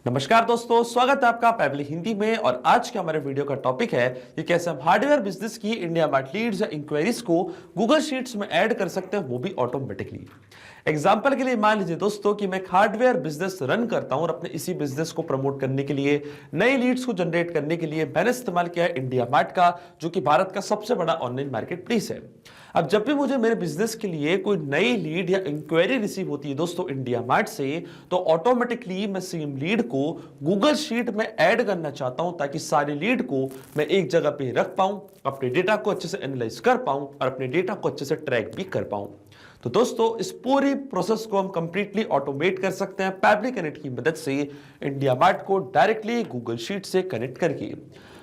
नमस्कार दोस्तों, स्वागत है आपका पैबली हिंदी में। और आज के हमारे वीडियो का टॉपिक है कि कैसे हम हार्डवेयर बिजनेस की इंडिया मार्ट लीड्स या इंक्वायरीज को गूगल शीट्स में ऐड कर सकते हैं, वो भी ऑटोमेटिकली। एग्जाम्पल के लिए मान लीजिए दोस्तों कि मैं एक हार्डवेयर बिजनेस रन करता हूं और अपने इसी बिजनेस को प्रमोट करने के लिए, नई लीड्स को जनरेट करने के लिए मैंने इस्तेमाल किया है इंडिया मार्ट का, जो कि भारत का सबसे बड़ा ऑनलाइन मार्केट प्लेस है। अब जब भी मुझे मेरे बिजनेस के लिए कोई नई लीड या इंक्वायरी रिसीव होती है दोस्तों इंडिया मार्ट से, तो ऑटोमेटिकली मैं सेम लीड को गूगल शीट में ऐड करना चाहता हूं, ताकि सारी लीड को मैं एक जगह पे रख पाऊं, अपने डेटा को अच्छे से एनालाइज कर पाऊं और अपने डेटा को अच्छे से ट्रैक भी कर पाऊं। तो दोस्तों इस पूरी प्रोसेस को हम कंप्लीटली ऑटोमेट कर सकते हैं पैबली कनेक्ट की मदद से, इंडिया मार्ट को डायरेक्टली गूगल शीट से कनेक्ट करके।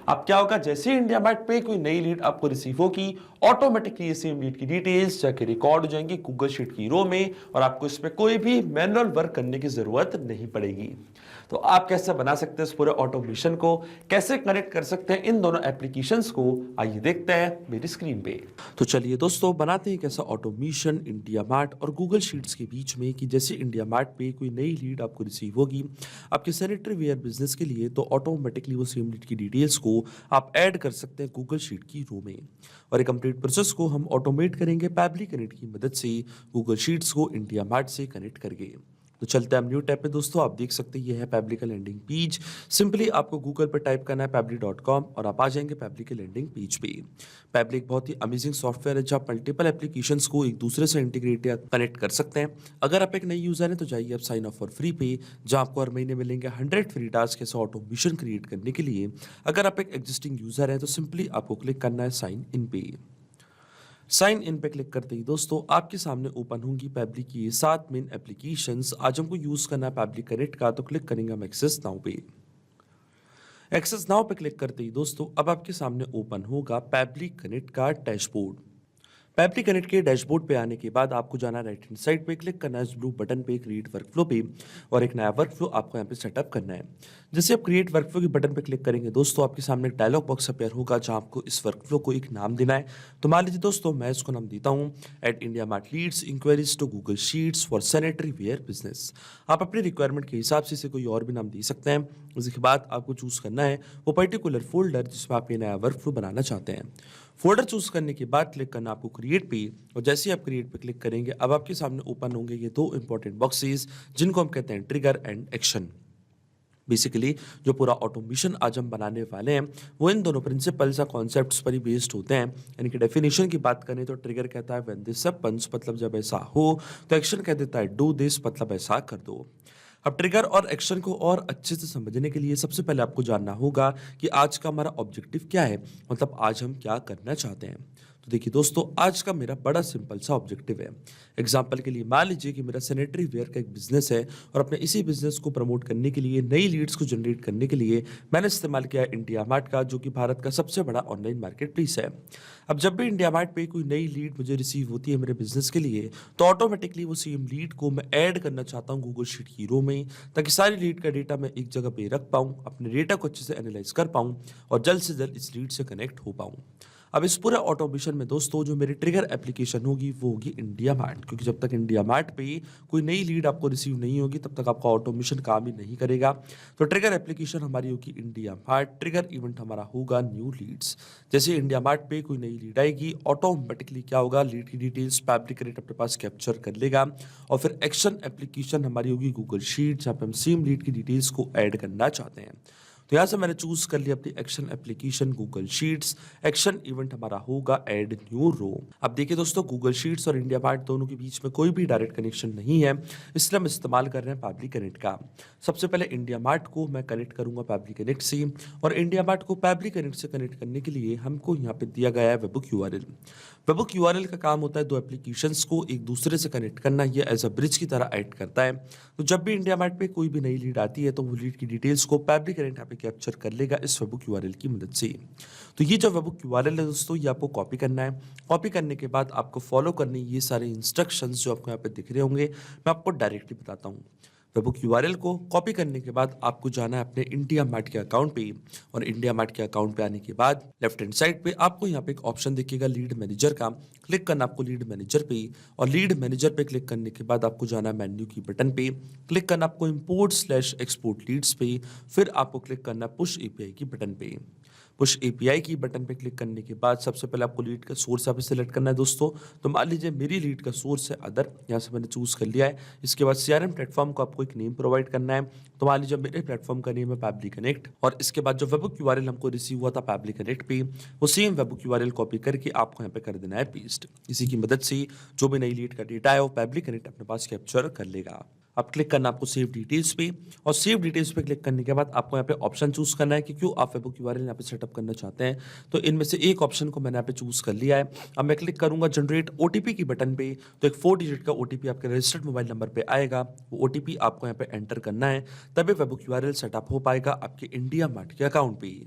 अब क्या होगा, जैसे ही इंडिया मार्ट पे कोई नई लीड आपको रिसीव होगी, ऑटोमेटिकली सेम लीड की डिटेल्स जाके रिकॉर्ड हो जाएंगी गूगल शीट की रो में, और आपको इस पे कोई भी मैनुअल वर्क करने की जरूरत नहीं पड़ेगी। तो आप कैसे बना सकते हैं इस पूरे ऑटोमेशन को, कैसे कनेक्ट कर सकते हैं इन दोनों एप्लीकेशंस को, आइए देखते हैं मेरी स्क्रीन पे। तो चलिए दोस्तों, बनाते हैं कैसा ऑटोमेशन इंडिया मार्ट और गूगल शीट्स के बीच में, कि जैसे इंडिया मार्ट पे कोई नई लीड आपको रिसीव होगी आपके सैनिटरी वेयर बिजनेस के लिए, तो ऑटोमेटिकली वो सेम लीड की डिटेल्स को आप ऐड कर सकते हैं गूगल शीट की रो में। और एक कंप्लीट प्रोसेस को हम ऑटोमेट करेंगे पैबली कनेक्ट की मदद से, गूगल शीट्स को इंडिया मार्ट से कनेक्ट करके। तो चलते हैं हम न्यू टैब पे दोस्तों। आप देख सकते हैं ये है पैबली का लैंडिंग पेज। सिंपली आपको गूगल पर टाइप करना है पैबली.com और आप आ जाएंगे पैबली के लैंडिंग पेज पे। पैबली एक बहुत ही अमेजिंग सॉफ्टवेयर है जहाँ मल्टीपल एप्लीकेशंस को एक दूसरे से इंटीग्रेट या कनेक्ट कर सकते हैं। अगर आप एक नई यूजर हैं तो जाइए आप साइन अप फॉर फ्री पे, जहाँ आपको हर महीने मिलेंगे 100 फ्री टास्क ऐसा ऑटोमेशन क्रिएट करने के लिए। अगर आप एक एग्जिस्टिंग यूजर हैं तो सिंपली आपको क्लिक करना है साइन इन पे। साइन इन पे क्लिक करते ही दोस्तों आपके सामने ओपन होंगी पैबली की ये 7 मेन एप्लीकेशंस। आज हमको यूज करना है पैबली कनेक्ट का, तो क्लिक करेंगे हम एक्सेस नाउ पे। एक्सेस नाउ पे क्लिक करते ही दोस्तों अब आपके सामने ओपन होगा पैबली कनेक्ट का डैशबोर्ड। पैबली कनेक्ट के डैशबोर्ड पे आने के बाद आपको जाना है राइट हैंड साइड पे, क्लिक करना है इस ब्लू बटन पे क्रिएट वर्कफ्लो पे, और एक नया वर्कफ्लो आपको यहाँ पे सेटअप करना है। जैसे आप क्रिएट वर्कफ्लो के बटन पे क्लिक करेंगे दोस्तों आपके सामने एक डायलॉग बॉक्स अपेयर होगा, जहाँ आपको इस वर्कफ्लो को एक नाम देना है। तो मान लीजिए दोस्तों मैं इसको नाम देता हूँ at India Mart leads inquiries to Google Sheets for sanitary ware business. आप अपनी रिक्वायरमेंट के हिसाब से इसे कोई और भी नाम दे सकते हैं। उसके बाद आपको चूज करना है वो पर्टिकुलर फोल्डर जिसमें आप ये नया वर्कफ्लो बनाना चाहते हैं। फोल्डर चूज करने के बाद क्लिक करना आपको क्रिएट पे, और जैसे ही आप क्रिएट पे क्लिक करेंगे अब आपके सामने ओपन होंगे ये दो इंपॉर्टेंट बॉक्सेस, जिनको हम कहते हैं ट्रिगर एंड एक्शन। बेसिकली जो पूरा ऑटोमेशन आज हम बनाने वाले हैं वो इन दोनों प्रिंसिपल्स या कॉन्सेप्ट्स पर ही बेस्ड होते हैं। यानी कि डेफिनेशन की बात करें तो ट्रिगर कहता है व्हेन दिस हैपेंस, मतलब जब ऐसा हो, तो एक्शन कह देता है डू दिस, मतलब ऐसा कर दो। अब ट्रिगर और एक्शन को और अच्छे से समझने के लिए सबसे पहले आपको जानना होगा कि आज का हमारा ऑब्जेक्टिव क्या है, मतलब आज हम क्या करना चाहते हैं। तो देखिए दोस्तों आज का मेरा बड़ा सिंपल सा ऑब्जेक्टिव है। एग्जांपल के लिए मान लीजिए कि मेरा सैनिटरी वेयर का एक बिजनेस है, और अपने इसी बिजनेस को प्रमोट करने के लिए, नई लीड्स को जनरेट करने के लिए मैंने इस्तेमाल किया है इंडिया मार्ट का, जो कि भारत का सबसे बड़ा ऑनलाइन मार्केट प्लेस है। अब जब भी इंडिया मार्ट पे कोई नई लीड मुझे रिसीव होती है मेरे बिजनेस के लिए, तो ऑटोमेटिकली वो सेम लीड को मैं ऐड करना चाहता हूँ गूगल शीट की रो में, ताकि सारी लीड का डेटा मैं एक जगह पे रख पाऊँ, अपने डेटा को अच्छे से एनालाइज कर पाऊँ और जल्द से जल्द इस लीड से कनेक्ट हो पाऊँ। अब इस पूरे ऑटोमेशन में दोस्तों जो मेरी ट्रिगर एप्लीकेशन होगी वो होगी इंडिया मार्ट, क्योंकि जब तक इंडिया मार्ट पे कोई नई लीड आपको रिसीव नहीं होगी तब तक आपका ऑटोमेशन काम ही नहीं करेगा। तो ट्रिगर एप्लीकेशन हमारी होगी इंडिया मार्ट, ट्रिगर इवेंट हमारा होगा न्यू लीड्स। जैसे इंडिया मार्ट पे कोई नई लीड आएगी, ऑटोमेटिकली क्या होगा, लीड की डिटेल्स पैबली कनेक्ट अपने पास कैप्चर कर लेगा। और फिर एक्शन एप्लीकेशन हमारी होगी गूगल शीट, जहाँ पे हम सेम लीड की डिटेल्स को ऐड करना चाहते हैं। तो यहाँ से मैंने चूज कर लिया अपनी action application Google sheets. Action event हमारा होगा ऐड न्यू रो। अब देखिए दोस्तों गूगल शीट्स और इंडिया मार्ट दोनों के बीच में कोई भी डायरेक्ट कनेक्शन नहीं है, इसलिए हम इस्तेमाल कर रहे हैं पैबली कनेक्ट का। सबसे पहले इंडिया मार्ट को मैं कनेक्ट करूंगा पैबली कनेक्ट से, और इंडिया मार्ट को पैबली कनेक्ट से कनेक्ट करने के लिए हमको यहाँ पे दिया गया है वेबबुक यूआरएल। वेबबुक यूआरएल का काम होता है दो एप्लीकेशंस को एक दूसरे से कनेक्ट करना, ये एज अ ब्रिज की तरह ऐड करता है। तो जब भी इंडिया मार्ट पे कोई भी नई लीड आती है तो वो लीड की डिटेल्स को पैबली कनेक्ट यहाँ पे कैप्चर कर लेगा इस वेबबुक यूआरएल की मदद से। तो ये जो वेबबुक यूआरएल है दोस्तों ये आपको कॉपी करना है। कॉपी करने के बाद आपको फॉलो करनी ये सारे इंस्ट्रक्शंस जो आपको यहाँ पे दिख रहे होंगे, मैं आपको डायरेक्टली बताता हूँ। फेसबुक यूआरएल को कॉपी करने के बाद आपको जाना है अपने इंडिया मार्ट के अकाउंट पे और इंडिया मार्ट के अकाउंट पे आने के बाद लेफ्ट हैंड साइड पे आपको यहाँ पे एक ऑप्शन दिखेगा लीड मैनेजर का। क्लिक करना आपको लीड मैनेजर पे और लीड मैनेजर पे क्लिक करने के बाद आपको जाना है मेन्यू की बटन पे। क्लिक करना आपको इंपोर्ट/एक्सपोर्ट लीड्स पे, फिर आपको क्लिक करना पुश एपीआई की बटन पे। पुश एपीआई की बटन पे क्लिक करने के बाद सबसे पहले आपको लीड का सोर्स यहाँ पे सिलेक्ट करना है दोस्तों। तो मान लीजिए मेरी लीड का सोर्स है अदर, यहाँ से मैंने चूज कर लिया है। इसके बाद सीआरएम प्लेटफॉर्म को आपको एक नेम प्रोवाइड करना है। तो मान लीजिए मेरे प्लेटफॉर्म का नेम है पैबली कनेक्ट और इसके बाद जो वेबबुक यूआरएल हमको रिसीव हुआ था पैबली कनेक्ट पे, वो सेम वेबबुक यूआरएल कॉपी करके आपको यहाँ पे कर देना है पेस्ट। इसी की मदद से जो भी नई लीड का डेटा है वो पैबली कनेक्ट अपने पास कैप्चर कर लेगा। अब क्लिक करना आपको सेव डिटेल्स पे और सेव डिटेल्स पे क्लिक करने के बाद आपको यहाँ पे ऑप्शन चूज करना है कि क्यों आप वेबबुक यूआरएल यहाँ पे सेटअप करना चाहते हैं। तो इनमें से एक ऑप्शन को मैंने यहाँ पे चूज कर लिया है। अब मैं क्लिक करूंगा जनरेट ओटीपी की बटन पे, तो एक 4 डिजिट का ओटीपी आपके रजिस्टर्ड मोबाइल नंबर पे आएगा। वो ओटीपी आपको यहाँ पे एंटर करना है, तभी वेबबुक यूआरएल सेटअप हो पाएगा आपके इंडिया मार्ट के अकाउंट पे।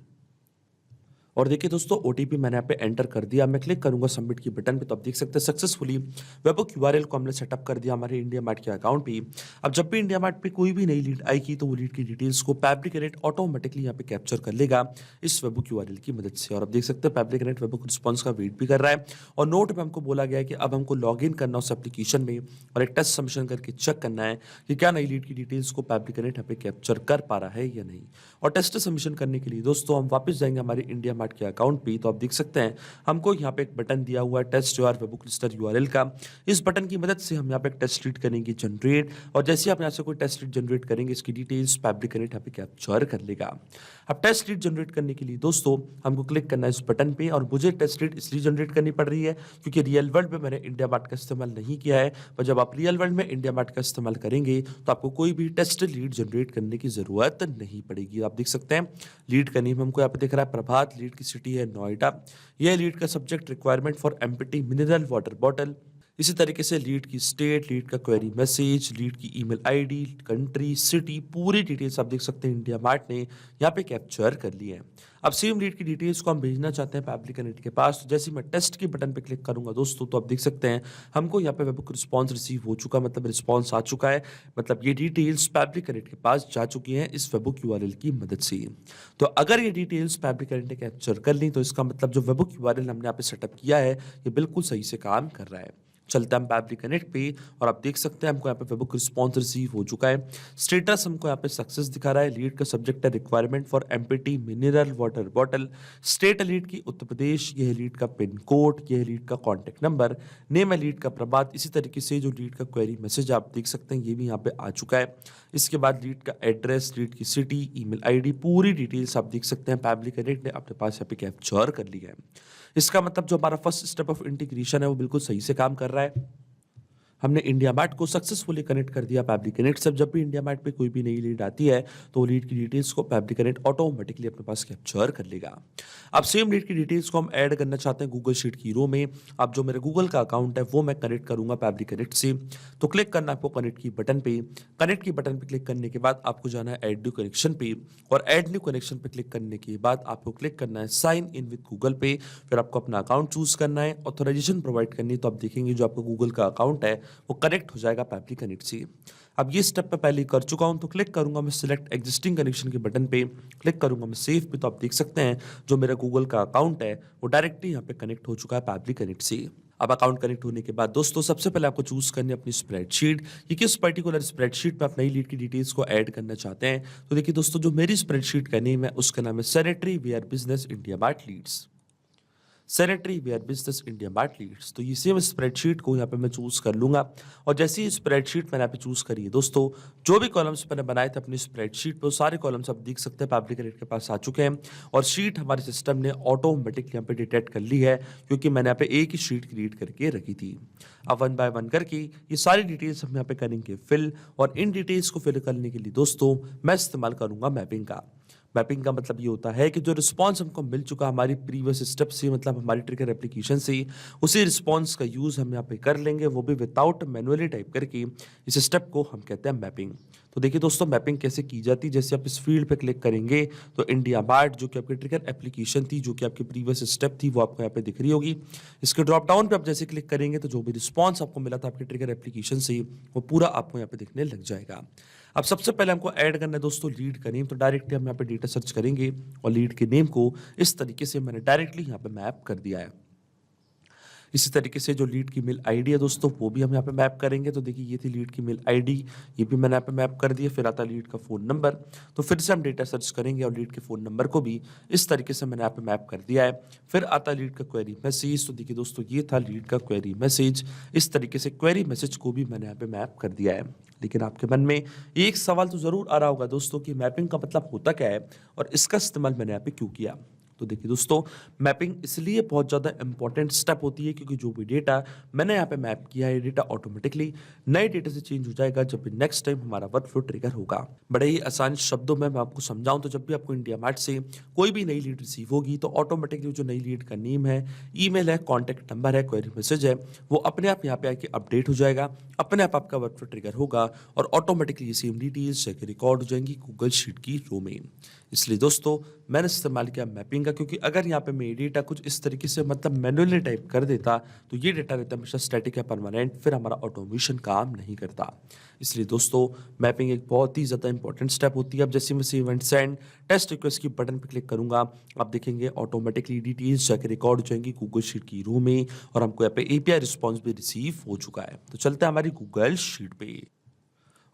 और देखिए दोस्तों ओटीपी मैंने यहाँ पे एंटर कर दिया। मैं क्लिक करूंगा सबमिट की बटन पे, तो आप देख सकते हैं सक्सेसफुली वेबबुक यूआरएल को हमने सेटअप कर दिया हमारे इंडिया मार्ट के अकाउंट पे। अब जब भी इंडिया मार्ट पे कोई भी नई लीड आएगी तो वो लीड की डिटेल्स को पैबली कनेक्ट ऑटोमेटिकली यहाँ पे कैप्चर कर लेगा इस वेबबुक यूआरएल की मदद से। और आप देख सकते हैं पैबली कनेक्ट वेबबुक रिस्पॉन्स का वेट भी कर रहा है और नोट पे हमको बोला गया है कि अब हमको लॉग इन करना उस एप्लीकेशन में और एक टेस्ट सबमिशन करके चेक करना है कि क्या नई लीड की डिटेल्स को पैबली कनेक्ट यहाँ पे कैप्चर कर पा रहा है या नहीं। और टेस्ट सबमिशन करने के लिए दोस्तों हम वापस जाएंगे हमारे इंडिया मार्ट के अकाउंट पे। तो आप देख सकते हैं हमको यहाँ पे एक बटन दिया हुआ है test your webhook listener URL का। इस बटन की मदद से हम यहाँ पे एक टेस्ट लीड करेंगे जनरेट और जैसे ही आप यहाँ से कोई टेस्ट लीड जनरेट करेंगे इसकी डिटेल्स पैबली कनेक्ट यहाँ पे कैप्चर कर लेगा। अब टेस्ट लीड जनरेट करने के लिए दोस्तों हमको क्लिक करना है इस बटन पे और मुझे टेस्ट लीड इसलिए जनरेट करनी पड़ रही है क्योंकि रियल वर्ल्ड में मैंने इंडिया मार्ट का इस्तेमाल नहीं किया है। पर जब आप रियल वर्ल्ड में इंडिया मार्ट का इस्तेमाल करेंगे तो आपको कोई भी टेस्ट लीड जनरेट करने की जरूरत नहीं पड़ेगी। आप देख सकते हैं लीड का नेम हमको यहाँ पे दिख रहा है प्रभात, लीड की सिटी है नोएडा, यह लीड का subject requirement for empty mineral water bottle. इसी तरीके से लीड की स्टेट, लीड का क्वेरी मैसेज, लीड की ईमेल आईडी, कंट्री, सिटी, पूरी डिटेल्स आप देख सकते हैं इंडिया मार्ट ने यहाँ पे कैप्चर कर ली है। अब सेम लीड की डिटेल्स को हम भेजना चाहते हैं पैबली कनेक्ट के पास। तो जैसे मैं टेस्ट के बटन पे क्लिक करूंगा दोस्तों तो आप देख सकते हैं हमको यहाँ पे वेबबुक रिस्पॉन्स रिसीव हो चुका, मतलब रिस्पॉन्स आ चुका है, मतलब ये डिटेल्स पैबली कनेक्ट के पास जा चुकी हैं इस वेबबुक यूआरएल की मदद से। तो अगर ये डिटेल्स पैबली कनेक्ट ने कैप्चर कर ली तो इसका मतलब जो वेबबुक यूआरएल हमने यहाँ पे सेटअप किया है ये बिल्कुल सही से काम कर रहा है। चलते हैं हम पैबली कनेक्ट पे और आप देख सकते हैं हमको यहाँ पे वेबबुक रिस्पॉन्स रिसीव हो चुका है। स्टेटस हमको यहाँ पे सक्सेस दिखा रहा है। लीड का सब्जेक्ट है requirement for empty mineral water bottle, state है लीड की उत्तर प्रदेश, यह है लीड का पिन कोड, यह है लीड का कॉन्टैक्ट नंबर, नेम है लीड का प्रभात। इसी तरीके से जो लीड का क्वेरी मैसेज आप देख सकते हैं ये भी यहाँ पे आ चुका है। इसके बाद लीड का एड्रेस, लीड की सिटी, ईमेल आईडी, पूरी डिटेल्स आप देख सकते हैं पैबली कनेक्ट ने अपने पास यहाँ पे कैप्चर कर लिया है। इसका मतलब जो हमारा फर्स्ट स्टेप ऑफ इंटीग्रेशन है वो बिल्कुल सही से काम कर रहा है। हमने इंडिया मार्ट को सक्सेसफुली कनेक्ट कर दिया पैबली कनेक्ट से। जब भी इंडिया मार्ट पे कोई भी नई लीड आती है तो लीड की डिटेल्स को पैबली कनेक्ट ऑटोमेटिकली अपने पास कैप्चर कर लेगा। अब सेम लीड की डिटेल्स को हम ऐड करना चाहते हैं गूगल शीट की रो में। अब जो मेरे गूगल का अकाउंट है वो मैं कनेक्ट करूंगा पैबली कनेक्ट से। तो क्लिक करना आपको कनेक्ट की बटन पे। कनेक्ट की बटन पे क्लिक करने के बाद आपको जाना है ऐड न्यू कनेक्शन पे और ऐड न्यू कनेक्शन पे क्लिक करने के बाद आपको क्लिक करना है साइन इन विद गूगल पे। फिर आपको अपना अकाउंट चूज करना है, ऑथराइजेशन प्रोवाइड करनी है। तो आप देखेंगे जो आपका गूगल का अकाउंट है वो कनेक्ट हो जाएगा पैबली कनेक्ट से। अब ये स्टेप मैं पहले कर चुका हूं तो क्लिक करूंगा मैं सिलेक्ट एग्जिस्टिंग कनेक्शन के बटन पे, क्लिक करूंगा मैं सेव पे। तो आप देख सकते हैं जो मेरा गूगल का अकाउंट है वो डायरेक्टली यहाँ पे कनेक्ट हो चुका है पैबली कनेक्ट से। अब अकाउंट कनेक्ट होने के बाद दोस्तों सबसे पहले आपको चूज करनी है अपनी स्प्रेडशीट कि किस पर्टिकुलर स्प्रेडशीट में आप नई लीड की डिटेल्स को ऐड करना चाहते हैं। तो देखिए दोस्तों जो मेरी स्प्रेडशीट का नेम है उसका नाम है sanitary ware business India Mart leads, sanitary ware business India Mart leads. तो ये सेम स्प्रेडशीट को यहाँ पे मैं चूज कर लूंगा और जैसे ही स्प्रेडशीट मैंने यहाँ पे चूज करी है दोस्तों जो भी कॉलम्स मैंने बनाए थे अपनी स्प्रेडशीट पे वो सारे कॉलम्स आप देख सकते हैं पैबली कनेक्ट के पास आ चुके हैं और शीट हमारे सिस्टम ने ऑटोमेटिकली यहाँ पे डिटेक्ट कर ली है क्योंकि मैंने यहाँ पे एक ही शीट क्रिएट करके रखी थी। अब 1 बाय 1 करके ये सारी डिटेल्स हम यहाँ पे करेंगे फिल और इन डिटेल्स को फिल करने के लिए दोस्तों मैं इस्तेमाल करूंगा मैपिंग का। मैपिंग का मतलब ये होता है कि जो रिस्पांस हमको मिल चुका हमारी प्रीवियस स्टेप से, मतलब हमारी ट्रिगर एप्लीकेशन से, उसी रिस्पांस का यूज हम यहाँ पे कर लेंगे, वो भी विदाउट मैनुअली टाइप करके। इस स्टेप को हम कहते हैं मैपिंग। तो देखिए दोस्तों, मैपिंग कैसे की जाती है। जैसे आप इस फील्ड पे क्लिक करेंगे तो इंडिया मार्ट जो कि आपकी ट्रिगर एप्लीकेशन थी, जो कि आपकी प्रीवियस स्टेप थी, वो आपको यहाँ पे दिख रही होगी। इसके ड्रॉप डाउन पे आप जैसे क्लिक करेंगे तो जो भी रिस्पॉन्स आपको मिला था आपकी ट्रिगर एप्लीकेशन से, वो पूरा आपको यहाँ पे दिखने लग जाएगा। अब सबसे पहले हमको ऐड करना है दोस्तों लीड का नेम। तो डायरेक्टली हम यहाँ पे डेटा सर्च करेंगे और लीड के नेम को इस तरीके से मैंने डायरेक्टली यहाँ पे मैप कर दिया है। इसी तरीके से जो लीड की मेल आईडी है दोस्तों, वो भी हम यहाँ पे मैप करेंगे। तो देखिए ये थी लीड की मेल आईडी, ये भी मैंने यहाँ पे मैप कर दिया। फिर आता लीड का फ़ोन नंबर, तो फिर से हम डेटा सर्च करेंगे और लीड के फ़ोन नंबर को भी इस तरीके से मैंने यहाँ पे मैप कर दिया है। फिर आता लीड का क्वेरी मैसेज। तो देखिए दोस्तों, ये था लीड का क्वेरी मैसेज। इस तरीके से क्वेरी मैसेज को भी मैंने यहाँ पे मैप कर दिया है। लेकिन आपके मन में एक सवाल तो ज़रूर आ रहा होगा दोस्तों कि मैपिंग का मतलब होता क्या है और इसका इस्तेमाल मैंने यहाँ पे क्यों किया। तो देखिए दोस्तों, मैपिंग इसलिए बहुत ज़्यादा इंपॉर्टेंट स्टेप होती है क्योंकि जो भी डेटा मैंने यहाँ पे मैप किया है, डेटा ऑटोमेटिकली नए डेटा से चेंज हो जाएगा जब भी नेक्स्ट टाइम हमारा वर्कफ्लो ट्रिगर होगा। बड़े ही आसान शब्दों में मैं आपको समझाऊं तो जब भी आपको इंडिया मार्ट से कोई भी नई लीड रिसीव होगी तो ऑटोमेटिकली जो नई लीड का नेम है, ईमेल है, कॉन्टैक्ट नंबर है, क्वेरी मैसेज है, वो अपने आप यहाँ पे आके अपडेट हो जाएगा। अपने आप आपका वर्कफ्लो ट्रिगर होगा और ऑटोमेटिकली ये सेम डिटेल्स जाके रिकॉर्ड हो जाएंगी गूगल शीट की रो में। इसलिए दोस्तों, मैंने इस्तेमाल किया मैपिंग का, क्योंकि अगर यहाँ पे मैं डेटा कुछ इस तरीके से मतलब मैनुअली टाइप कर देता तो ये डेटा रहता हमेशा स्टैटिक या परमानेंट, फिर हमारा ऑटोमेशन काम नहीं करता। इसलिए दोस्तों, मैपिंग एक बहुत ही ज़्यादा इंपॉर्टेंट स्टेप होती है। अब जैसे मैं इवेंट सेंड टेस्ट रिक्वेस्ट की बटन पर क्लिक करूंगा, आप देखेंगे ऑटोमेटिकली डिटेल्स जाके रिकॉर्ड हो जाएंगी गूगल शीट की रो में और हमको यहाँ पे एपीआई रिस्पॉन्स भी रिसीव हो चुका है। तो चलते हैं हमारी गूगल शीट पे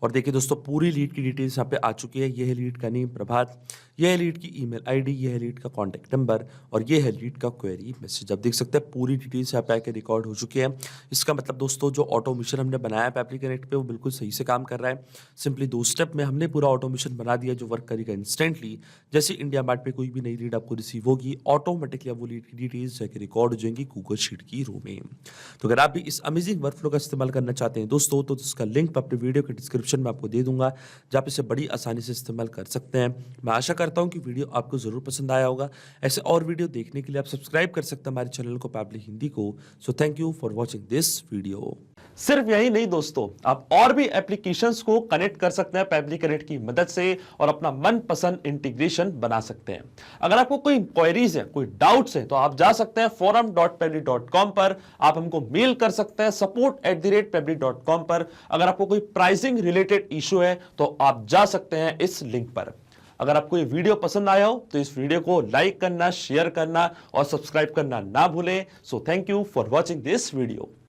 और देखिए दोस्तों, पूरी लीड की डिटेल्स यहाँ पे आ चुकी है। ये है लीड का नेम प्रभात, यह है लीड की ईमेल आईडी, यह है लीड का कॉन्टैक्ट नंबर और ये है लीड का क्वेरी मैसेज। आप देख सकते हैं पूरी डिटेल्स यहाँ पे आके रिकॉर्ड हो चुकी है। इसका मतलब दोस्तों, जो ऑटोमेशन हमने बनाया है एप्ली कनेक्ट पे, वो बिल्कुल सही से काम कर रहा है। सिंपली 2 स्टेप में हमने पूरा ऑटोमेशन बना दिया जो वर्क करेगा इंस्टेंटली। जैसे इंडिया मार्ट पे कोई भी नई लीड आपको रिसीव होगी, ऑटोमेटिकली वो लीड की डिटेल्स जाके रिकॉर्ड हो जाएंगी गूगल शीट की रो में। तो अगर आप भी इस अमेजिंग वर्कफ्लो का इस्तेमाल करना चाहते हैं दोस्तों, तो इसका लिंक मैं अपने वीडियो के डिस्क्रिप्शन में आपको दे दूंगा, जहाँ पे इसे बड़ी आसानी से इस्तेमाल कर सकते हैं। मैं आशा करता हूँ कि वीडियो आपको जरूर पसंद आया होगा। ऐसे और वीडियो देखने के लिए आप सब्सक्राइब कर सकते हैं हमारे चैनल को पैबली हिंदी को। So thank you for watching this video. सिर्फ यही नहीं दोस्तों, आप और भी एप्लीकेशंस को कनेक्ट कर सकते हैं पैबली कनेक्ट की मदद से और अपना मनपसंद इंटीग्रेशन बना सकते हैं। अगर आपको कोई क्वेरीज है, कोई डाउट्स है, तो आप जा सकते हैं forum.pebble.com पर। आप हमको मेल कर सकते हैं support@pebble.com पर। अगर आपको कोई प्राइसिंग रिलेटेड इशू है तो आप जा सकते हैं इस लिंक पर। अगर आपको ये वीडियो पसंद आया हो तो इस वीडियो को लाइक करना, शेयर करना और सब्सक्राइब करना ना भूलें। So thank you for watching this video.